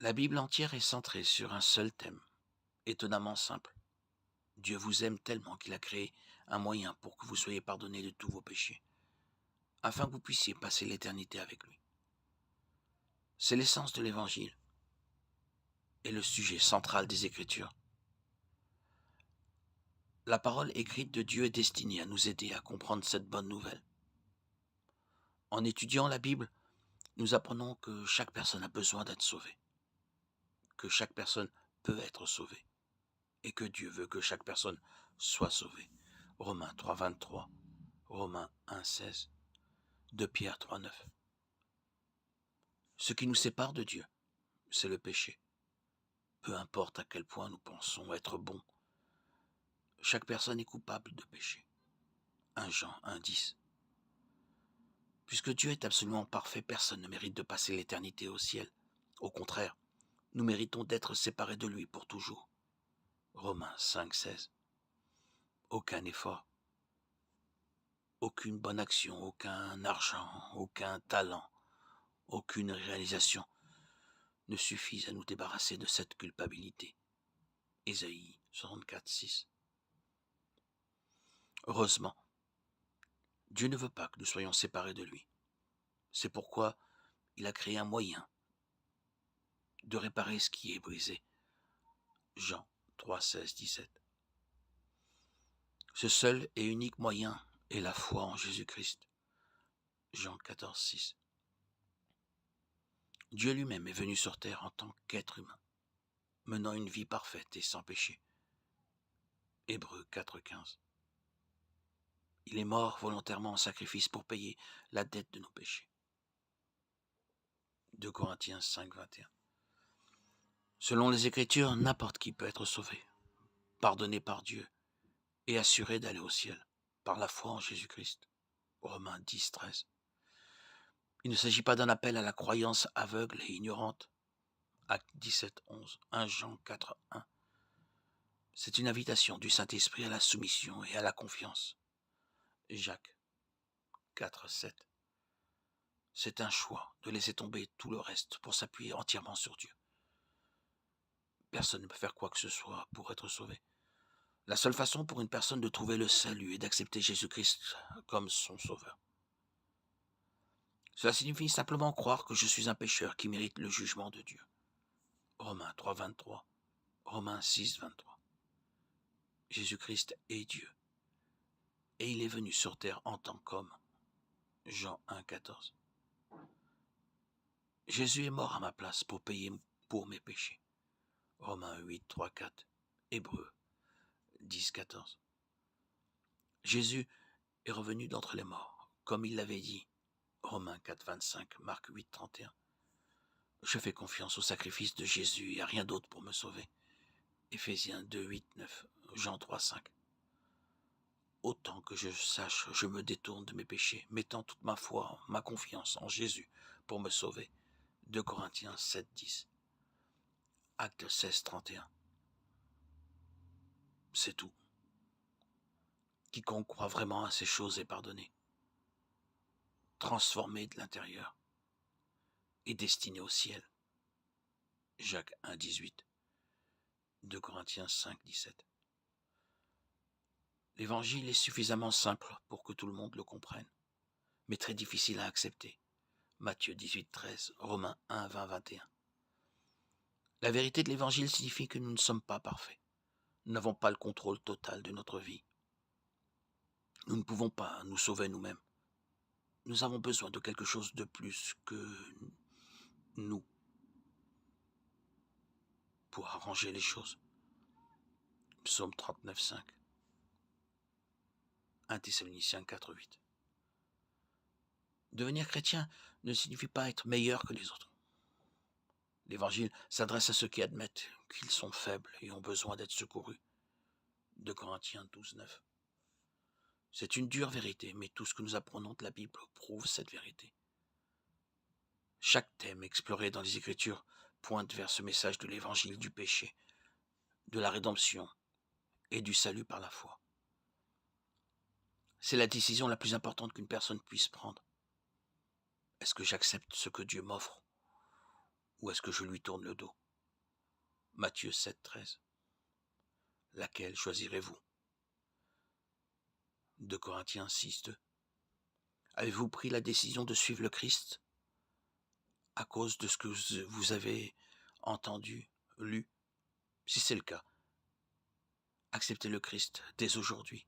La Bible entière est centrée sur un seul thème, étonnamment simple. Dieu vous aime tellement qu'il a créé un moyen pour que vous soyez pardonnés de tous vos péchés, afin que vous puissiez passer l'éternité avec lui. C'est l'essence de l'Évangile et le sujet central des Écritures. La parole écrite de Dieu est destinée à nous aider à comprendre cette bonne nouvelle. En étudiant la Bible, nous apprenons que chaque personne a besoin d'être sauvée, que chaque personne peut être sauvée, et que Dieu veut que chaque personne soit sauvée. Romains 3,23, Romains 1,16, 2 Pierre 3,9. Ce qui nous sépare de Dieu, c'est le péché. Peu importe à quel point nous pensons être bons, chaque personne est coupable de péché. 1 Jean 1,10. Puisque Dieu est absolument parfait, personne ne mérite de passer l'éternité au ciel. Au contraire, nous méritons d'être séparés de lui pour toujours. Romains 5,16. Aucun effort, aucune bonne action, aucun argent, aucun talent, aucune réalisation ne suffisent à nous débarrasser de cette culpabilité. Ésaïe 64,6. Heureusement, Dieu ne veut pas que nous soyons séparés de lui. C'est pourquoi il a créé un moyen de réparer ce qui est brisé. Jean 3, 16, 17. Ce seul et unique moyen est la foi en Jésus-Christ. Jean 14, 6. Dieu lui-même est venu sur terre en tant qu'être humain, menant une vie parfaite et sans péché. Hébreux 4, 15. Il est mort volontairement en sacrifice pour payer la dette de nos péchés. 2 Corinthiens 5, 21. Selon les Écritures, n'importe qui peut être sauvé, pardonné par Dieu et assuré d'aller au ciel par la foi en Jésus-Christ. Romains 10, 13. Il ne s'agit pas d'un appel à la croyance aveugle et ignorante. Acte 17, 11, 1 Jean 4, 1. C'est une invitation du Saint-Esprit à la soumission et à la confiance. Jacques 4, 7. C'est un choix de laisser tomber tout le reste pour s'appuyer entièrement sur Dieu. Personne ne peut faire quoi que ce soit pour être sauvé. La seule façon pour une personne de trouver le salut est d'accepter Jésus-Christ comme son sauveur. Cela signifie simplement croire que je suis un pécheur qui mérite le jugement de Dieu. Romains 3, 23, Romains 6, 23. Jésus-Christ est Dieu, et il est venu sur terre en tant qu'homme. Jean 1, 14. Jésus est mort à ma place pour payer pour mes péchés. Romains 8, 3, 4. Hébreux 10, 14. Jésus est revenu d'entre les morts, comme il l'avait dit. Romains 4, 25, Marc 8, 31. Je fais confiance au sacrifice de Jésus et à rien d'autre pour me sauver. Éphésiens 2, 8, 9, Jean 3, 5. Autant que je sache, je me détourne de mes péchés, mettant toute ma foi, ma confiance en Jésus pour me sauver. 2 Corinthiens 7, 10. Acte 16, 31. C'est tout. Quiconque croit vraiment à ces choses est pardonné, transformé de l'intérieur et destiné au ciel. Jacques 1, 18. 2 Corinthiens 5, 17. L'évangile est suffisamment simple pour que tout le monde le comprenne, mais très difficile à accepter. Matthieu 18, 13, Romains 1, 20, 21. La vérité de l'évangile signifie que nous ne sommes pas parfaits. Nous n'avons pas le contrôle total de notre vie. Nous ne pouvons pas nous sauver nous-mêmes. Nous avons besoin de quelque chose de plus que nous pour arranger les choses. Psaume 39, 5. 1 Thessaloniciens 4, 8. Devenir chrétien ne signifie pas être meilleur que les autres. L'évangile s'adresse à ceux qui admettent qu'ils sont faibles et ont besoin d'être secourus. 2 Corinthiens 12, 9. C'est une dure vérité, mais tout ce que nous apprenons de la Bible prouve cette vérité. Chaque thème exploré dans les Écritures pointe vers ce message de l'évangile du péché, de la rédemption et du salut par la foi. C'est la décision la plus importante qu'une personne puisse prendre. Est-ce que j'accepte ce que Dieu m'offre ou est-ce que je lui tourne le dos? Matthieu 7, 13. Laquelle choisirez-vous? 2 Corinthiens 6, 2. Avez-vous pris la décision de suivre le Christ à cause de ce que vous avez entendu, lu? Si c'est le cas, acceptez le Christ dès aujourd'hui.